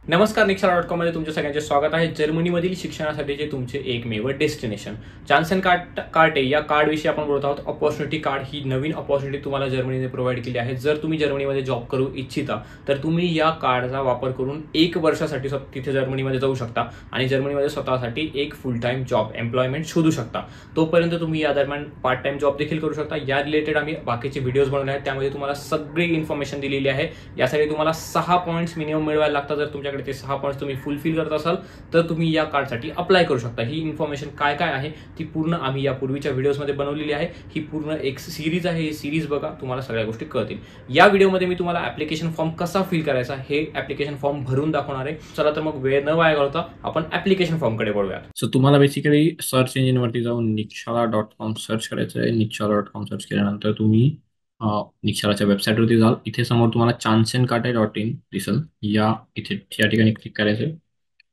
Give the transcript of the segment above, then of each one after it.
नमस्कार, निक्षाला.com मध्ये तुमच्या सगळ्यांचे स्वागत आहे. जर्मनीमधील शिक्षणासाठीचे तुमचे एकमेव डेस्टिनेशन चान्सन कार्टे या कार्डविषयी आपण बोलत आहोत. अपॉर्च्युनिटी कार्ड ही नवीन अपॉर्च्युनिटी तुम्हाला जर्मनीने प्रोव्हाइड केली आहे. जर तुम्ही जर्मनीमध्ये जॉब करू इच्छिता तर तुम्ही या कार्डचा वापर करून 1 वर्षासाठी तिथे जर्मनीमध्ये जाऊ शकता आणि जर्मनीमध्ये स्वतःसाठी एक फुल टाइम जॉब एम्प्लॉयमेंट शोधू शकता. तोपर्यंत तुम्ही या दरम्यान पार्ट टाइम जॉब देखील करू शकता. या रिलेटेड आम्ही बाकीचे व्हिडिओज बनवले आहेत, त्यामध्ये तुम्हाला सगळी इन्फॉर्मेशन दिलेली आहे. यासाठी तुम्हाला 6 पॉईंट्स मिनिमम मिळवायला लागतात. जर तुमच्याकडे ते 6 पॉईंट्स तुम्ही फुलफिल करत असाल तर तुम्ही या कार्डसाठी अप्लाय करू शकता. ही इन्फॉर्मेशन काय काय आहे ती पूर्ण आम्ही या पूर्वीच्या व्हिडिओजमध्ये बनवलेली आहे. ही पूर्ण एक सिरीज आहे. ही सिरीज बघा, तुम्हाला सगळ्या गोष्टी कळतील. या व्हिडिओमध्ये मी तुम्हाला ऍप्लिकेशन फॉर्म कसा फिल करायचा हे ऍप्लिकेशन फॉर्म भरून दाखवणार आहे. चला तर मग वेळ न वाया घालवता आपण ऍप्लिकेशन फॉर्म कडे वळूया. सो तुम्हाला बेसिकली सर्च इंजिन वरती जाऊन निक्षाला.com सर्च करायचं आहे. निक्षाला.com सर्च केल्यानंतर तुम्ही निक्षाराच्या वेबसाईटवरती जाल. इथे समोर तुम्हाला chancenkarte.in दिसेल. या ठिकाणी क्लिक करायचं.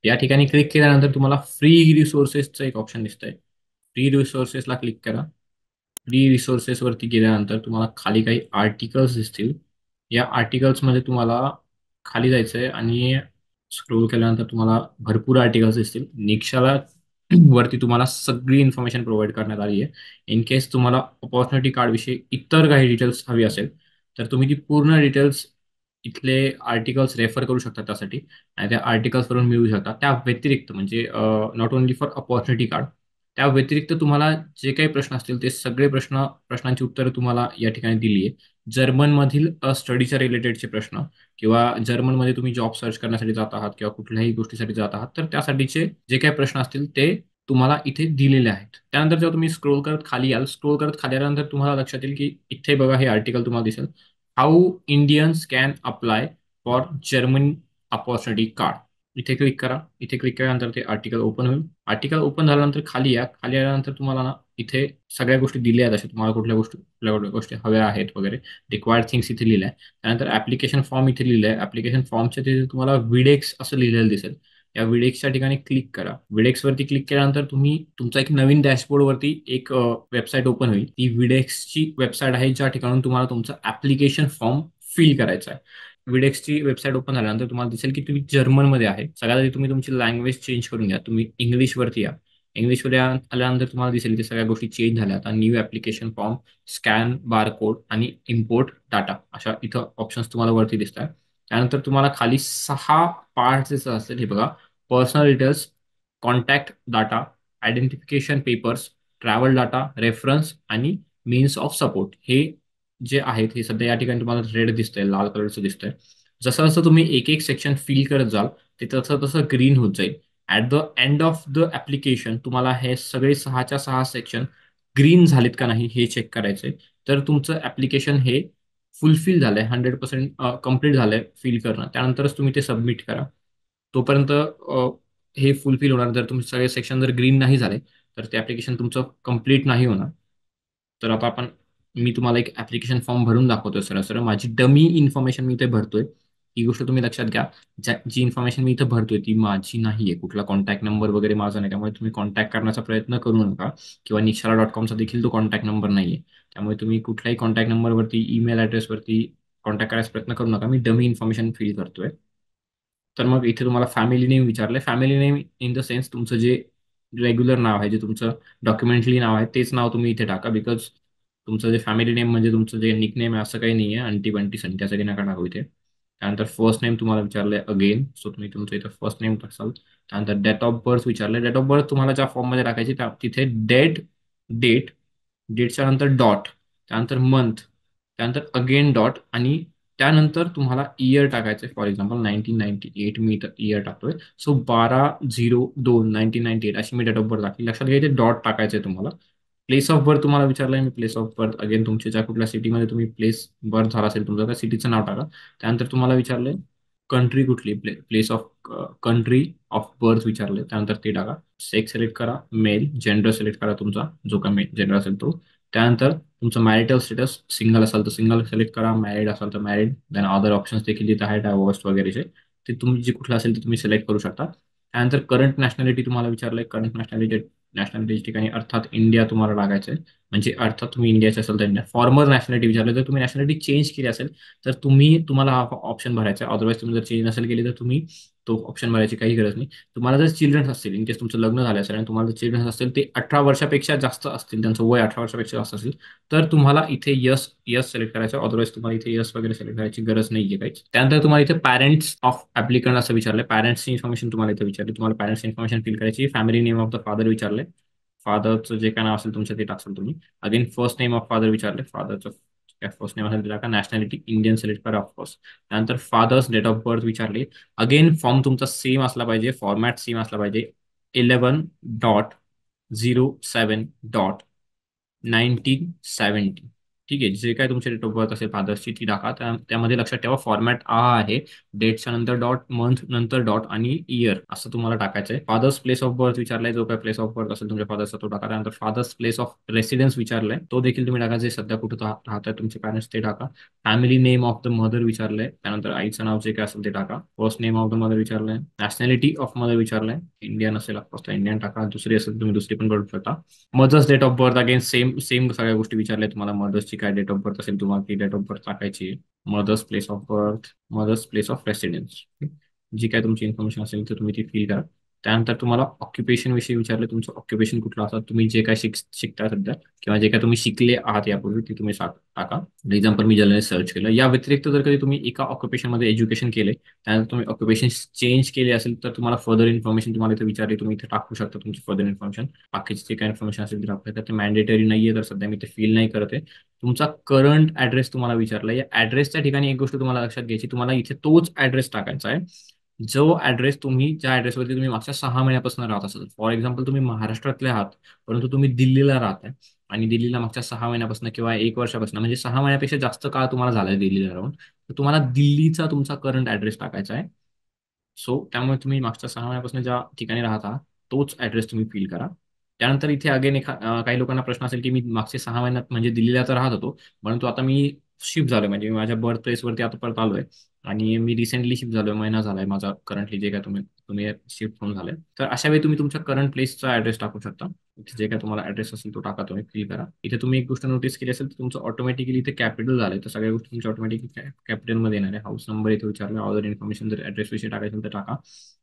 या ठिकाणी क्लिक केल्यानंतर तुम्हाला फ्री रिसोर्सेसचं एक ऑप्शन दिसतंय. फ्री रिसोर्सेसला क्लिक करा. फ्री रिसोर्सेस वरती गेल्यानंतर तुम्हाला खाली काही आर्टिकल्स दिसतील. या आर्टिकल्समध्ये तुम्हाला खाली जायचंय आणि स्क्रोल केल्यानंतर तुम्हाला भरपूर आर्टिकल्स दिसतील. निक्षाला वरती तुम्हाला सगळी इन्फॉर्मेशन प्रोव्हाइड करण्यात आली आहे. इन केस तुम्हाला अपॉर्च्युनिटी कार्ड विषयी इतर काही डिटेल्स हवी असेल तर तुम्ही ती पूर्ण डिटेल्स इथले आर्टिकल्स रेफर करू शकता त्यासाठी आणि त्या आर्टिकल्सवरून मिळू शकता. त्या व्यतिरिक्त म्हणजे not only for opportunity card, त्या व्यतिरिक्त तुम्हाला जे काही प्रश्न असतील ते सगळे प्रश्नांची उत्तरं तुम्हाला या ठिकाणी दिली आहे. जर्मनमधील स्टडीच्या रिलेटेडचे प्रश्न किंवा जर्मनमध्ये तुम्ही जॉब सर्च करण्यासाठी जात आहात किंवा कुठल्याही गोष्टीसाठी जात आहात तर त्यासाठीचे जे काही प्रश्न असतील ते तुम्हाला इथे दिलेले आहेत. त्यानंतर जेव्हा तुम्ही स्क्रोल करत खाली याल, स्क्रोल करत खाली आल्यानंतर तुम्हाला लक्षात येईल की इथे बघा हे आर्टिकल तुम्हाला दिसेल. How Indians can apply for German opportunity card. इथे क्लिक करा. इथे क्लिक केल्यानंतर ते आर्टिकल ओपन होईल. आर्टिकल ओपन झाल्यानंतर खाली या. खाली आल्यानंतर तुम्हाला ना इथे सगळ्या गोष्टी दिल्या आहेत. अशा तुम्हाला कुठल्या गोष्टी हव्या आहेत वगैरे रिक्वायर्ड थिंग्स इथे लिहिल्या आहे. त्यानंतर ऍप्लिकेशन फॉर्म इथे लिहिलं आहे. ऍप्लिकेशन फॉर्मच्या तिथे तुम्हाला विडेक्स असं लिहिलेलं दिसेल. या विडेक्सच्या ठिकाणी क्लिक करा. विडेक्स वरती क्लिक केल्यानंतर तुम्ही तुमचा एक नवीन डॅशबोर्ड वरती एक वेबसाईट ओपन होईल. ती विडेक्सची वेबसाईट आहे ज्या ठिकाणी तुम्हाला तुमचा ऍप्लिकेशन फॉर्म फिल करायचा आहे. विडेक्सची वेबसाईट ओपन झाल्यानंतर तुम्हाला दिसेल की तुम्ही जर्मनमध्ये आहे. सगळ्यात आधी तुम्ही तुमची लँग्वेज चेंज करून घ्या. तुम्ही इंग्लिशवरती या. इंग्लिशवर आल्यानंतर तुम्हाला दिसेल की सगळ्या गोष्टी चेंज झाल्या. आता new application form, scan barcode आणि इम्पोर्ट डाटा अशा इथं ऑप्शन्स तुम्हाला वरती दिसतात. त्यानंतर तुम्हाला खाली 6 पार्ट्स असेल. हे बघा, personal details, contact data, identification papers, travel data, reference आणि मीन्स ऑफ सपोर्ट हे जे आहेत हे सध्या या ठिकाणी तुम्हाला रेड दिसतंय, लाल कलरचं दिसतंय. जसं जसं तुम्ही एक एक सेक्शन फिल करत जाल ते तसं तसं ग्रीन होत जाईल. At the end of the application तुम्हाला हे सगळे 6च्या 6 सेक्शन ग्रीन झालेत का नाही हे चेक करायचंय. तर तुमचं ऍप्लिकेशन हे फुलफिल झालंय, 100% कम्प्लीट झालंय फिल करणं. त्यानंतरच तुम्ही ते सबमिट करा. तोपर्यंत हे फुलफिल होणार. जर तुमचे सगळे सेक्शन जर ग्रीन नाही झाले तर ते ऍप्लिकेशन तुमचं कम्प्लीट नाही होणार. तर आता मी तुम्हाला एक ऍप्लिकेशन फॉर्म भरून दाखवतोय. सरळ माझी डमी इन्फॉर्मेशन मी इथे भरतोय. ही गोष्ट तुम्ही लक्षात घ्या. जी इन्फॉर्मेशन मी इथे भरतोय ती माझी नाहीये. कुठला कॉन्टॅक्ट नंबर वगैरे माझा नाही. त्यामुळे तुम्ही कॉन्टॅक्ट करण्याचा प्रयत्न करू नका किंवा निक्षाला.com देखील तो कॉन्टॅक्ट नंबर नाहीये. त्यामुळे तुम्ही कुठल्याही कॉन्टॅक्ट नंबरवरती, ईमेल ॲड्रेसवरती कॉन्टॅक्ट करायचा प्रयत्न करू नका. मी डमी इन्फॉर्मेशन फिल करतोय. तर मग इथे तुम्हाला फॅमिली नेम विचारलंय. Family name in the sense तुमचं जे रेग्युलर नाव आहे, जे तुमचं डॉक्युमेंटली नाव आहे तेच नाव तुम्ही इथे टाका. बिकॉज तुमचं जे फॅमिली नेम म्हणजे तुमचं जे निकनेम आहे असं काही नाही आहे. अंटी बंटी सन त्यासाठी नका टाकू इथे. त्यानंतर फर्स्ट नेम तुम्हाला विचारलंय अगेन. सो तुम्ही तुमचं इथं फर्स्ट नेम टाकाल. त्यानंतर डेट ऑफ बर्थ विचारलंय. डेट ऑफ बर्थ तुम्हाला ज्या फॉर्ममध्ये टाकायची तिथे डेट, डेटच्या नंतर डॉट, त्यानंतर मंथ, त्यानंतर अगेन डॉट आणि त्यानंतर तुम्हाला इयर टाकायचं. फॉर एक्झाम्पल 1998 मी इथं इयर टाकतोय. सो 12/02/1998 अशी मी डेट ऑफ बर्थ टाकली. लक्षात घ्या इथे डॉट टाकायचं आहे तुम्हाला. प्लेस ऑफ बर्थ तुम्हाला विचारलंय. मी प्लेस ऑफ बर्थ अगेन तुमच्या ज्या कुठल्या सिटीमध्ये तुम्ही प्लेस बर्थ झाला असेल तुमचं त्या सिटीचं नाव टाका. त्यानंतर तुम्हाला विचारलंय कंट्री कुठली, place of country of birth विचारले. त्यानंतर ते टाका. सेक्स सिलेक्ट करा, मेल. जेंडर सिलेक्ट करा तुमचा जो का जेंडर असेल तो. त्यानंतर तुमचं मॅरिटल स्टेटस, सिंगल असाल तर सिंगल सिलेक्ट करा, मॅरिड असाल तर मॅरिड. देन अदर ऑप्शन्स देखील तिथे आहे, डायव्हर्स वगैरेचे. ते तुम्ही जे कुठलं असेल ते तुम्ही सिलेक्ट करू शकता. त्यानंतर करंट नॅशनॅलिटी तुम्हाला विचारलंय. करंट नॅशनॅलिटी ठिकाणी अर्थात इंडिया तुम्हाला टाकायचं आहे. म्हणजे अर्थात तुम्ही इंडियाचे असेल तर इंडिया. फॉर्मर नॅशनॅलिटी विचारलं. जर तुम्ही नॅशनॅलिटी चेंज केली असेल तर तुम्हाला हा ऑप्शन भरायचा आहे. अदरवाईज तुम्ही जर चेंज नसेल केली तर तुम्ही तो ऑप्शन भरायची काही गरज नाही. तुम्हाला जर चिल्ड्रन्स असतील, इन केस तुमचं लग्न झालं असेल आणि तुम्हाला जर चिल्ड्रन्स असतील, ते 18 वर्षापेक्षा जास्त असतील, त्यांचं वय 18 वर्षापेक्षा जास्त असेल, तर तुम्हाला इथे यस यस सिलेक्ट करायचं. अदरवाईज तुम्हाला इथे यस वगैरे सिलेक्ट करायची गरज नाहीये काहीच. त्यानंतर तुम्हाला इथे पॅरेंट्स ऑफ ऍप्लिकंट असं विचारलंय. पॅरेंट्सची इन्फॉर्मेशन तुम्हाला इथे विचारली. तुम्हाला पॅरेंट्स इन्फॉर्मेशन फिल करायची. Family name of the father विचारलंय. फादरचं जे काय नाव असेल तुमच्या ते टाकसाल तुम्ही. Again first name of father विचारले. फादरचं काय फर्स्ट नेम असेल ते टाका. नॅशनॅलिटी इंडियन सिलेक्ट करा ऑफकोर्स. त्यानंतर फादर्स डेट ऑफ बर्थ विचारले. अगेन फॉर्म तुमचा सेम असला पाहिजे, फॉर्मॅट सेम असला पाहिजे. 11.07.1970. ठीक आहे, जे काय तुमचे डेट ऑफ बर्थ असेल फादर्सची ती टाका. त्यामध्ये लक्षात ठेवा फॉर्मॅट आहे. डेटच्या नंतर डॉट, मंथ नंतर डॉट आणि इयर असं तुम्हाला टाकायचं आहे. फादर्स प्लेस ऑफ बर्थ विचारलाय. जो काय प्लेस ऑफ बर्थ असेल तुमच्या फादरचा तो टाका. त्यानंतर फादर्स प्लेस ऑफ रेसिडेन्स विचारलाय. तो देखील तुम्ही टाकायचा. सध्या कुठं राहताय तुमचे पॅरेंट्स ते टाका. Family name of the mother विचारलंय. त्यानंतर आईचं नाव जे काय असेल ते टाका. First name of the mother विचारलंय. नॅशनॅलिटी ऑफ मदर विचारलंय. इंडियन असेल ऑफकोर्स इंडियन टाका. दुसरी असेल तुम्ही दुसरी पण करू शकता. Mother's date of birth again same same सगळ्या गोष्टी विचारल्या तुम्हाला. मदर्सची काय डेट ऑफ बर्थ असेल तुम्हाला ती डेट ऑफ बर्थ टाकायची. Mother's place of birth, mother's place of residence, जी काय तुमची इन्फॉर्मेशन असेल तर तुम्ही ती फिल करा. त्यानंतर तुम्हाला ऑक्युपेशन विषयी विचारले. तुमचं ऑक्युपेशन कुठलं असतं, तुम्ही जे काय शिकता सध्या किंवा जे काय तुम्ही शिकले आहात यापूर्वी ते तुम्ही टाका. For example me journalist search केलं. या व्यतिरिक्त जर कधी तुम्ही एका ऑक्युपेशनमध्ये एज्युकेशन केले, त्यानंतर तुम्ही ऑक्युपेशन चेंज केले असेल तर तुम्हाला फर्दर इन्फॉर्मेशन तुम्हाला इथे विचारली, तुम्ही इथे टाकू शकता तुमची फर्दर इन्फॉर्मेशन. बाकीची जे काय इन्फॉर्मेशन असेल ते टाकू शकता. ते मॅन्डेटरी नाहीये तर सध्या मी ते फील नाही करत आहे. तुमचा करंट ऍड्रेस तुम्हाला विचारला. या ऍड्रेसच्या ठिकाणी एक गोष्ट तुम्हाला लक्षात घ्यायची, तुम्हाला इथे तोच ऍड्रेस टाकायचा आहे जो ऍड्रेस तुम्ही ज्या ऍड्रेसवरती तुम्ही मागच्या 6 महिन्यापासून राहत असाल. फॉर एक्झाम्पल तुम्ही महाराष्ट्रातले आहात परंतु तुम्ही दिल्लीला राहताय आणि दिल्लीला मागच्या 6 महिन्यापासून किंवा 1 वर्षापासून म्हणजे 6 महिन्यापेक्षा जास्त काळ तुम्हाला झालाय दिल्लीला राहून, तर तुम्हाला दिल्लीचा तुमचा करंट ऍड्रेस टाकायचा आहे. सो त्यामुळे तुम्ही मागच्या 6 महिन्यापासून ज्या ठिकाणी राहता तोच ऍड्रेस तुम्ही फिल करा. त्यानंतर इथे अगेन काही लोकांना प्रश्न असेल की मी मागचे 6 महिन्यात म्हणजे दिल्लीला तर राहत होतो परंतु आता मी शिफ्ट झालोय, म्हणजे मी माझ्या बर्थ प्लेसवरती आता परत आलोय आणि मी रिसेंटली शिफ्ट झालोय, महिना झालाय माझा करंटली जे काय तुम्ही तुम्ही शिफ्ट होऊन झाले. तर अशा वेळी तुम्ही तुमच्या करंट प्लेसचा ऍड्रेस टाकू शकता. इथे जे काय तुम्हाला ऍड्रेस असेल तो टाका, तुम्ही फिल करा. इथे तुम्ही एक गोष्ट नोटीस केली असेल तर तुमचं ऑटोमॅटिकली इथे कॅपिटल झालंय, तर सगळ्या गोष्टी तुमच्या ऑटोमॅटिकली कॅपिटलमध्ये येणार आहे. हाऊस नंबर इथे विचारला. ऑदर इन्फॉर्मेशन जर ऍड्रेस विषयी टाकायचं तर टाका.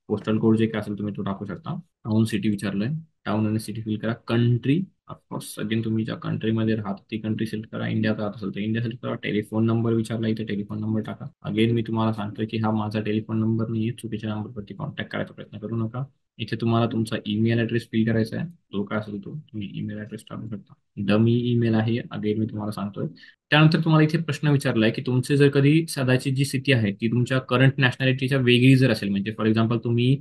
पोस्टल कोड जे काय असेल तुम्ही तो टाकू शकता. टाउन सिटी विचारलंय. टाउन आणि सिटी फिल करा. कंट्री ऑफकोर्स अगेन तुम्ही ज्या कंट्रीमध्ये राहता ती कंट्री सिलेक्ट करा. इंडियात राहत असेल तर इंडिया सिलेक्ट करा. टेलिफोन नंबर विचारला, इथे टेलिफोन नंबर टाका. अगेन मी तुम्हाला सांगतोय की हा माझा टेलिफोन नंबर नाही, चुकीच्या नंबरवरती कॉन्टॅक्ट करायचा प्रयत्न करू नका. इथे तुम्हाला तुमचा ईमेल ऍड्रेस फिल करायचा आहे. जो काय असेल तो तुम्ही ईमेल ऍड्रेस टाकू शकता. डमी ईमेल आहे अगेन मी तुम्हाला सांगतोय. त्यानंतर तुम्हाला इथे प्रश्न विचारलाय की तुमचे जर कधी सध्याची जी स्थिती आहे ती तुमच्या करंट नॅशनॅलिटीच्या वेगळी जर असेल, म्हणजे फॉर एक्झाम्पल तुम्ही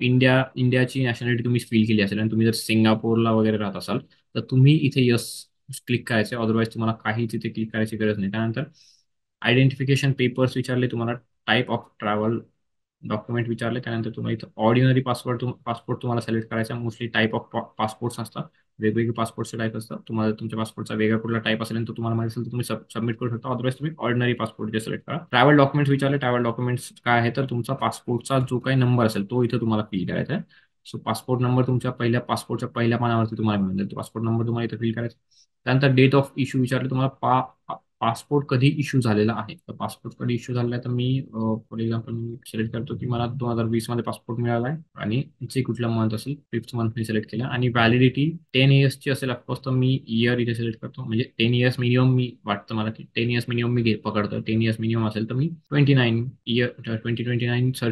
इंडियाची नॅशनॅलिटी तुम्ही फील केली असेल आणि तुम्ही जर सिंगापूरला वगैरे राहत असाल तर तुम्ही इथे यस क्लिक करायचे. अदरवाईज तुम्हाला काहीच इथे क्लिक करायची गरज नाही. त्यानंतर आयडेंटिफिकेशन पेपर्स विचारले तुम्हाला. टाईप ऑफ ट्रॅव्हल डॉक्युमेंट विचारले. त्यानंतर तुम्हाला इथं ऑर्डिनरी पासपोर्ट तुम्हाला सिलेक्ट करायचा. मोस्टली टाईप ऑफ पासपोर्ट्स असतात, वेगवेगळे पासपोर्टचे टाईप असतात. तुम्हाला तुमच्या पासपोर्टचा वेगळा कुठला टाईप असेल तर तुम्हाला माहिती असेल तर तुम्ही सबमिट करू शकता. अदरवाईज तुम्ही ऑर्डिनरी पासपोर्ट जे सिलेक्ट करा. ट्रॅव्हल डॉक्युमेंट्स विचारले. ट्रॅव्हल डॉक्युमेंट्स काय आहे तर तुमचा पासपोर्टचा जो काही नंबर असेल तो इथे तुम्हाला फिल करायचा आहे. सो पासपोर्ट नंबर तुमच्या पासपोर्टच्या पहिल्या पानावरती तुम्हाला मिळून जाईल. तो पासपोर्ट नंबर तुम्हाला इथे फिल करायचा. त्यानंतर डेट ऑफ इश्यू विचारले तुम्हाला. पासपोर्ट कधी इश्यू झालेला आहे, तर पासपोर्ट कधी इश्यू झालेला आहे तर me for example me select करतो की मला 2020 मध्ये पासपोर्ट मिळाला आहे आणि जे कुठला मंथ असेल 5th मंथ मी सिलेक्ट केला आणि व्हॅलिडिटी 10 इयर्सची असेल ऑफकोर्स तर मी इयर इथे सिलेक्ट करतो. म्हणजे 10 इयर्स मिनिमम मी वाटतं मला की 10 इयर्स मिनिमम मी पकडतो. 10 इयर्स मिनिमम असेल तर मी 2029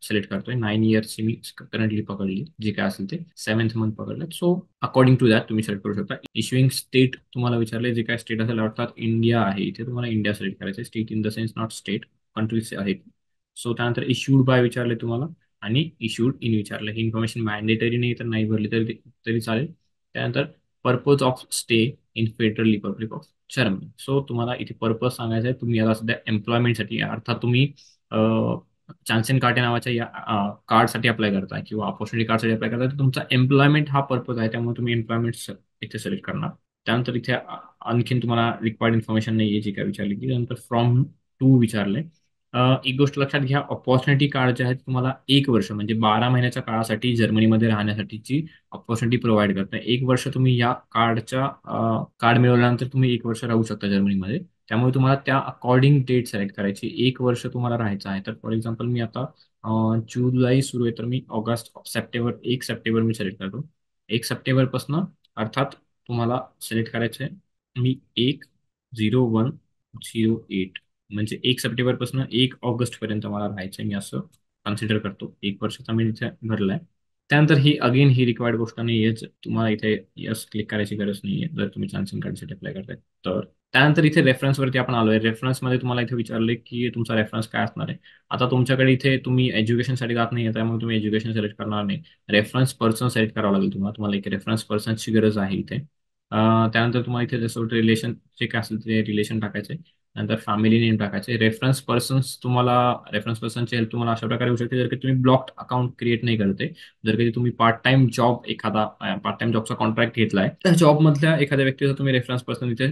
सिलेक्ट करतोय. 9 इयर्सची मी करंटली पकडली, जे काय असेल ते 7th मंथ पकडलं. सो अकॉर्डिंग टू दॅट तुम्ही सिलेक्ट करू शकता. इश्युइंग स्टेट तुम्हाला विचारले, जे काय स्टेट असेल अर्थात इंडिया आहे इथे तुम्हाला इंडिया सिलेक्ट करायचं. State in the sense not state, countries आहेत. सो त्यानंतर इश्यूड बाय विचारले तुम्हाला आणि इश्यूड इन विचारलं. ही इन्फॉर्मेशन मॅन्डेटरी नाही तर नाही भरली तरी चालेल. त्यानंतर purpose of stay in federal republic of Germany. So तुम्हाला इथे पर्पज सांगायचा आहे. तुम्ही याला सध्या एम्प्लॉयमेंटसाठी अर्थात तुम्ही चान्सेन कार्टे नावाच्या या कार्डसाठी अप्लाय करताय किंवा ऑपॉर्च्युनिटी कार्डसाठी अप्लाय करताय तर तुमचा एम्प्लॉयमेंट हा पर्पज आहे, त्यामुळे तुम्ही एम्प्लॉयमेंट इथे सिलेक्ट करणार. त्यानंतर इथे आणखीन तुम्हाला रिक्वायर्ड इन्फॉर्मेशन नाही आहे जी काय विचारली की. त्यानंतर फ्रॉम टू विचारले. एक गोष्ट लक्षात घ्या, ऑपॉर्च्युनिटी कार्ड जे आहेत तुम्हाला 1 वर्ष म्हणजे 12 महिन्याच्या काळासाठी जर्मनीमध्ये राहण्यासाठीची ऑपॉर्च्युनिटी प्रोव्हाइड करते. 1 वर्ष तुम्ही या कार्ड मिळवल्यानंतर तुम्ही 1 वर्ष राहू शकता जर्मनीमध्ये. त्यामुळे तुम्हाला त्या अकॉर्डिंग डेट सिलेक्ट करायची. 1 वर्ष तुम्हाला राहायचं आहे. तर फॉर एक्झाम्पल मी आता जुलै सुरू आहे, तर मी ऑगस्ट, सप्टेंबर, 1 सप्टेंबर मी सिलेक्ट करतो. 1 सप्टेंबरपासून अर्थात तुम्हाला सिलेक्ट करायचं आहे मी 1/01/08, म्हणजे 1 सप्टेंबरपासून 1 ऑगस्ट पर्यंत मला राहायचं आहे. मी असं कन्सिडर करतो. 1 वर्षाचा मी इथे भरलाय. त्यानंतर ही अगेन ही रिक्वायर्ड गोष्ट नाही आहे. तुम्हाला इथे यस क्लिक करायची गरज नाहीये जर तुम्ही चान्स अँड कार्डसाठी अप्लाय करताय तर. त्यानंतर इथे रेफरन्सवरती आपण आलोय. रेफरन्समध्ये तुम्हाला इथे विचारले की तुमचा रेफरन्स काय असणार आहे. आता तुमच्याकडे इथे तुम्ही एज्युकेशनसाठी जात नाही, त्यामुळे तुम्ही एज्युकेशन सिलेक्ट करणार नाही. रेफरन्स पर्सन सिलेक्ट करावं लागेल तुम्हाला. तुम्हाला एक रेफरन्स पर्सनची गरज आहे इथे. त्यानंतर तुम्हाला इथे जसं रिलेशन जे काय असेल ते रिलेशन टाकायचे. नंतर फॅमिली नेम टाकायचे. रेफरन्स पर्सनची हेल्प तुम्हाला अशा प्रकारे होऊ शकते जर की तुम्ही ब्लॉक्ड अकाउंट क्रिएट नाही करते. जर कधी तुम्ही पार्ट टाइम जॉबचा कॉन्ट्रॅक्ट घेतलाय, त्या जॉब मधल्या एखाद्या व्यक्तीचा तुम्ही रेफरन्स पर्सन इथे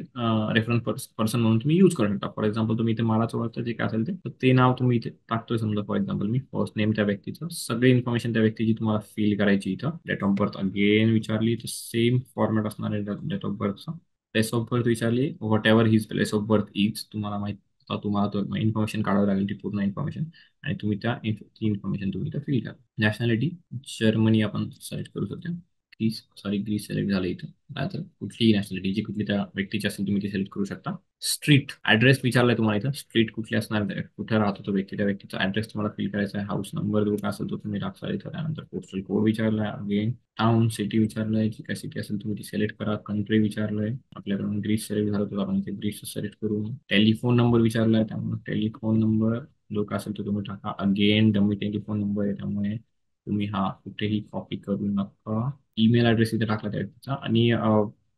रेफरन्स पर्सन म्हणून तुम्ही यूज करू शकता. फॉर एक्झाम्पल तुम्ही इथे मला ओळखतं जे काय असेल ते नाव तुम्ही इथे टाकतोय. समजा for example me first name त्या व्यक्तीचं, सगळी इन्फॉर्मेशन त्या व्यक्तीची तुम्हाला फिल करायची. इथं डेट ऑफ बर्थ अगेन विचारली तर सेम फॉर्मॅट असणार आहे डेट ऑफ बर्थचा. प्लेस ऑफ बर्थ विचारली, whatever his place of birth is, तुम्हाला माहित तुम्हाला तो इन्फॉर्मेशन काढावी लागेल, ती पूर्ण इन्फॉर्मेशन, आणि तुम्ही ती इन्फॉर्मेशन तुम्ही इथं फिल करा. नॅशनॅलिटी जर्मनी आपण सिलेक्ट करू शकतो. ग्रीस सिलेक्ट झालं इथं. तर कुठलीही नॅशनॅलिटी जी कुठली त्या व्यक्तीची असेल तुम्ही ती सिलेक्ट करू शकता. स्ट्रीट ॲड्रेस विचारलाय तुम्हाला इथं. स्ट्रीट कुठली असणार, कुठे राहतो तो व्यक्ती, त्या व्यक्तीचा ॲड्रेस तुम्हाला फिल करायचा आहे. हाऊस नंबर जो काय असेल तो तुम्ही टाकता इथं. त्यानंतर पोस्टल कोड विचारलाय अगेन. टाउन सिटी विचारलंय, जी काय सिटी असेल तुम्ही ती सिलेक्ट करा. कंट्री विचारलंय, आपल्याकडून ग्रीस सिलेक्ट झालं तर आपण इथे ग्रीस सिलेक्ट करू. टेलिफोन नंबर विचारलाय, त्यामुळे टेलिफोन नंबर जो काय असेल तो तुम्ही टाका. अगेन डमी टेलिफोन नंबर आहे, त्यामुळे तुम्ही हा कुठेही कॉपी करू नका. ईमेल ॲड्रेस इथे टाकला त्या व्यक्तीचा. आणि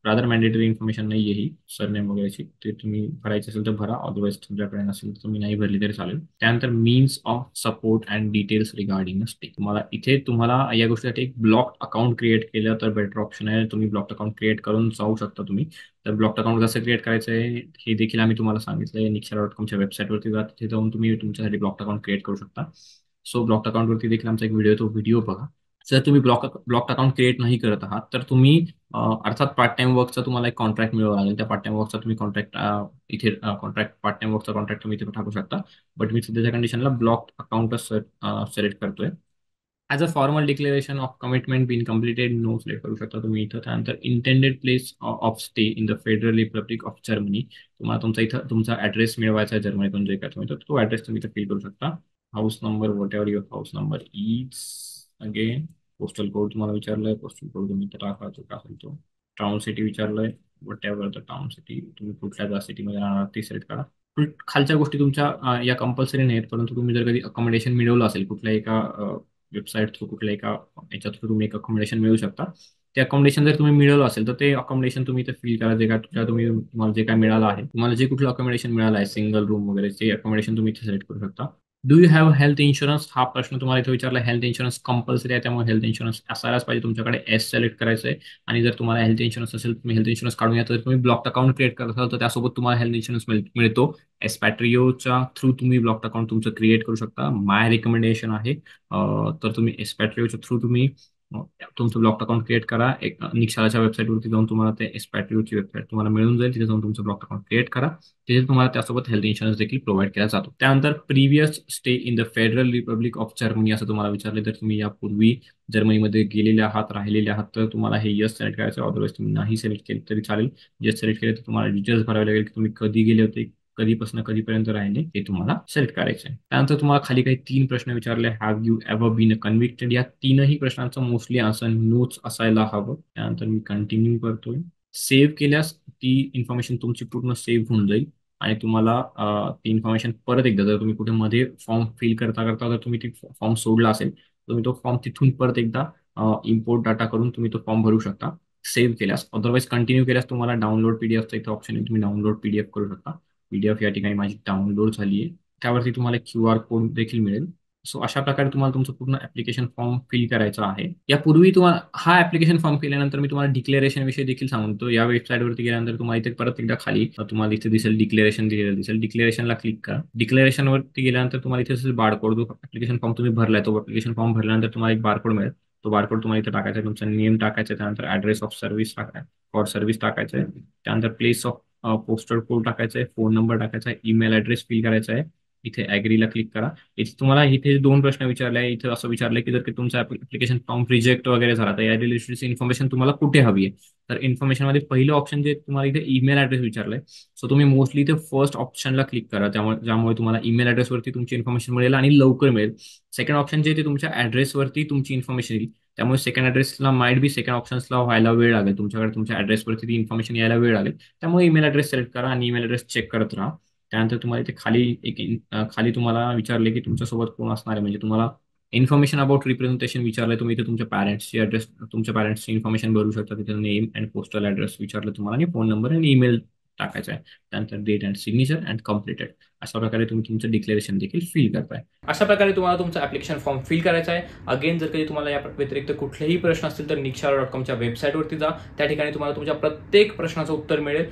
रादर मॅन्डेटरी इन्फॉर्मेशन नाही आहे ही सरनेम वगैरेची, ते तुम्ही भरायची असेल तर भरा, अदरवाईज तुमच्याकडे नसेल तर तुम्ही नाही भरली तरी चालेल. त्यानंतर means of support and details regarding stay. तुम्हाला या गोष्टीसाठी एक ब्लॉक अकाउंट क्रिएट केलं तर बेटर ऑप्शन आहे. तुम्ही ब्लॉक अकाउंट क्रिएट करून जाऊ शकता तुम्ही. तर ब्लॉक अकाउंट कसं क्रिएट करायचं आहे हे देखील आम्ही तुम्हाला सांगितलंय. निक्षरा.com वेबसाईटवरती जा, तिथे जाऊन तुम्ही तुमच्यासाठी ब्लॉक अकाउंट क्रिएट करू शकता. सो ब्लॉक अकाउंटवरती देखील आमचा एक व्हिडिओ, तो व्हिडिओ बघा. जर तुम्ही ब्लॉक अकाउंट क्रिएट नाही करत आहात तर तुम्ही अर्थात पार्ट टाइम वर्कचा तुम्हाला एक कॉन्ट्रॅक्ट मिळावा लागेल. त्या पार्ट टाइम वर्कचा तुम्ही कॉन्ट्रॅक्ट इथे पार्ट टाइम वर्कचा कॉन्ट्रॅक्ट तुम्ही इथे टाकू शकता. बट मी सध्याच्या कंडिशनला ब्लॉक अकाउंटच सिलेक्ट करतोय. As a formal declaration of commitment been completed no select करू शकता तुम्ही इथं. त्यानंतर intended place of stay in the federal republic of Germany, तुम्हाला तुमचा ॲड्रेस मिळवायचा आहे जर्मनीतून जे काय तुम्ही, तर तो ॲड्रेस तुम्ही इथं फिल करू शकता. House number, what ever your house number is. Again postal code तुम्हाला विचारलंय, पोस्टल कोड तुम्ही इथं टाका जो काय असेल तो. टाउन सिटी विचारलंय, whatever the town city, तुम्ही कुठल्या सिटीमध्ये राहणार ती सिलेक्ट करा. खालच्या गोष्टी तुमच्या या कंपल्सरी नाहीत, परंतु तुम्ही जर कधी अकोमोडेशन मिळवलं असेल कुठल्या एका वेबसाईट थ्रू, कुठल्या एका याच्या थ्रू तुम्ही एक अकोमोडेशन मिळू शकता. ते अकोमोडेशन जर तुम्ही मिळवलं असेल तर ते अकोमोडेशन तुम्ही इथे फिल करा. जे काय तुम्हाला जे काय मिळालं आहे, तुम्हाला जे कुठलं अकोमोडेशन मिळालं आहे, सिंगल रूम वगैरे, ते अकोमोडेशन तुम्ही इथे सिलेक्ट करू शकता. Do you have health insurance, हा प्रश्न तुम्हाला इथे विचारला. हेल्थ इन्शुरन्स कंपल्सरी आहे, त्यामुळे हेल्थ इन्शुरन्स असायलाच पाहिजे तुमच्याकडे. एस सिलेक्ट करायचं आहे. आणि जर तुम्हाला हेल्थ इन्शुरन्स असेल, तुम्ही हेल्थ इन्शुरन्स काढून घ्या. तर तुम्ही ब्लॉक अकाउंट क्रिएट करत असाल तर त्यासोबत तुम्हाला हेल्थ इन्शुरन्स मिळतो. एस्पॅट्रिओच्या थ्रू तुम्ही ब्लॉक अकाउंट तुमचं क्रिएट करू शकता. माय रिकमेंडेशन आहे तर तुम्ही एस्पॅट्रिओच्या थ्रू तुम्ही तुमचं ब्लॉक अकाउंट क्रिएट करा. एक निक्षाराच्या वेबसाईटवरती जाऊन तुम्हाला ते एस्पॅट्रिओची वेबसाईट तुम्हाला मिळून जाईल. तिथे जाऊन तुमचं ब्लॉक अकाउंट क्रिएट करा. तिथे तुम्हाला त्यासोबत हेल्थ इन्शुरन्स देखील प्रोव्हाइड केला जातो. त्यानंतर previous stay in the federal republic of Germany असं तुम्हाला विचारले, तर तुम्ही यापूर्वी जर्मनीमध्ये गेलेले आहात, राहिलेले आहात, तर तुम्हाला हे यस सिलेक्ट करायचं. अदरवाईज तुम्ही नाही सिलेक्ट केलं तरी चालेल. यस सिलेक्ट केले तर तुम्हाला डिटेल्स भरावे लागेल की तुम्ही कधी गेले होते, कधीपासून कधीपर्यंत राहिले, ते तुम्हाला सिलेक्ट करायचं आहे. त्यानंतर तुम्हाला खाली काही 3 प्रश्न विचारले. Have you ever been convicted, या 3ही प्रश्नांचं मोस्टली आन्सर नोच असायला हवं. त्यानंतर मी कंटिन्यू करतोय. सेव्ह केल्यास ती इन्फॉर्मेशन तुमची पूर्ण सेव्ह होऊन जाईल आणि तुम्हाला ती इन्फॉर्मेशन परत एकदा, जर तुम्ही कुठे मध्ये फॉर्म फिल करता करता जर तुम्ही ती फॉर्म सोडला असेल तर तुम्ही तो फॉर्म तिथून परत एकदा इम्पोर्ट डाटा करून तुम्ही तो फॉर्म भरू शकता सेव्ह केल्यास. अदरवाईज कंटिन्यू केल्यास तुम्हाला डाउनलोड पीडीएफचा इथं ऑप्शन आहे, तुम्ही डाउनलोड पीडीएफ करू शकता. पीडीएफ या ठिकाणी माझी डाउनलोड झाली आहे. त्यावरती तुम्हाला QR कोड देखील मिळेल. सो अशा प्रकारे तुम्हाला तुमचं पूर्ण ऍप्लिकेशन फॉर्म फिल करायचा आहे. यापूर्वी तुम्हाला हा ऍप्लिकेशन फॉर्म केल्यानंतर मी तुम्हाला डिक्लेरेशन विषयी देखील सांगतो. या वेबसाईटवरती गेल्यानंतर तुम्हाला इथे परत एकदा खाली तुम्हाला इथे दिसेल डिक्लेरेशन दिलेलं दिसेल. डिक्लेरेशनला क्लिक करा. डिक्लेरेशनवरती गेल्यानंतर तुम्हाला इथे दिसेल बारकोड. जो ऍप्लिकेशन फॉर्म तुम्ही भरलाय तो ऍप्लिकेशन फॉर्म भरल्यानंतर तुम्हाला एक बारकोड मिळेल. तो बारकोड तुम्हाला इथे टाकायचा आहे. तुमचा नेम टाकायचा आहे. त्यानंतर ऍड्रेस ऑफ सर्व्हिस टाकायचा फॉर सर्व्हिस टाकायचं आहे. त्यानंतर प्लेस ऑफ पोस्टल कोड टाकायचा आहे, फोन नंबर टाकायचा आहे, ईमेल ऍड्रेस फिल करायचा आहे. इथे ऍग्रीला क्लिक करा. इथे तुम्हाला इथे 2 प्रश्न विचारले आहे. इथे असं विचारलंय की जर की तुमचा ऍप्लिकेशन फॉर्म रिजेक्ट वगैरे झाला तर या रिलेटेड इन्फॉर्मेशन तुम्हाला कुठे हवी आहे. तर इन्फॉर्मेशन मध्ये पहिलं ऑप्शन जे तुम्हाला इथे ईमेल ऍड्रेस विचारलंय. सो तुम्ही मोस्टली इथे फर्स्ट ऑप्शनला क्लिक करा, ज्यामुळे तुम्हाला ईमेल ऍड्रेसवरती तुमची इन्फॉर्मेशन मिळेल आणि लवकर मिळेल. सेकंड ऑप्शन जे ते तुमच्या ऍड्रेसवरती तुमची इन्फॉर्मेशन येईल, त्यामुळे सेकंड ऍड्रेसला माइट बी सेकंड ऑप्शन्सला व्हायला वेळ लागेल, तुमच्याकडे तुमच्या ऍड्रेसवरती ती इन्फॉर्मेशन यायला वेळ लागेल. त्यामुळे ईमेल ऍड्रेस सिलेक्ट करा आणि ईमेल ऍड्रेस चेक करत राहा. त्यानंतर तुम्हाला इथे खाली तुम्हाला विचारले की तुमच्यासोबत कोण असणार आहे, म्हणजे तुम्हाला इन्फॉर्मेशन अबाउट रिप्रेझेंटेशन विचारलं. तुम्ही इथे तुमच्या पॅरेंट्सची इन्फॉर्मेशन भरू शकता. तिथे नेम अँड पोस्टल ऍड्रेस विचारलं तुम्हाला आणि फोन नंबर आणि ईमेल टाकायचा आहे. त्यानंतर date and signature and completed. अशा प्रकारे तुम्ही तुमचं डिक्लेरेशन देखील फिल करताय. अशा प्रकारे तुम्हाला तुमचा ऍप्लिकेशन फॉर्म फिल करायचा आहे. अगेन जर कधी तुम्हाला या व्यतिरिक्त कुठलेही प्रश्न असतील तर nikshala.com वेबसाईटवरती जा. त्या ठिकाणी तुम्हाला तुमच्या प्रत्येक प्रश्नाचं उत्तर मिळेल.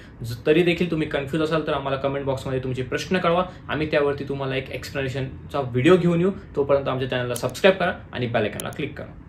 तरी देखील तुम्ही कन्फ्यूज असाल तर आम्हाला कमेंट बॉक्समध्ये तुमचे प्रश्न कळवा. आम्ही त्यावरती तुम्हाला एक एक्सप्लेनेशनचा व्हिडिओ घेऊन येऊ. तोपर्यंत आमच्या चॅनलला सबस्क्राईब करा आणि बेल आयकॉनला क्लिक करा.